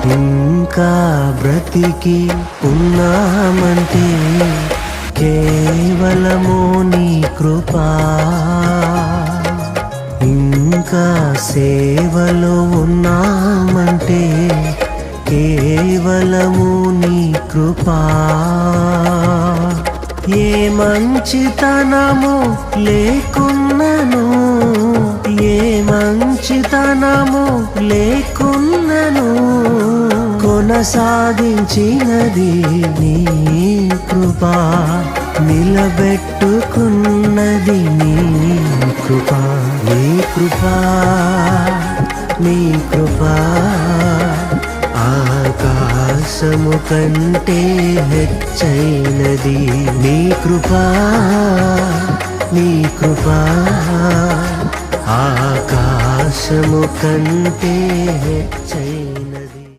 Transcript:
ఇంకా బ్రతికి ఉన్నామంటే కేవలము నీ కృపా. ఇంకా సేవలో ఉన్నామంటే కేవలము నీ కృపా. ఏ మంచితనము లేకున్నను, ఏ మంచితనము లేకున్నను, కొనసాగించినది నీ కృపా. నిలబెట్టుకున్నది నీ కృపా. నీ కృపా, నీ కృపా ఆకాశము కంటే హెచ్చైనది. నీ కృపా, నీ కృపా ఆకాశము కంటే హెచ్చైనది.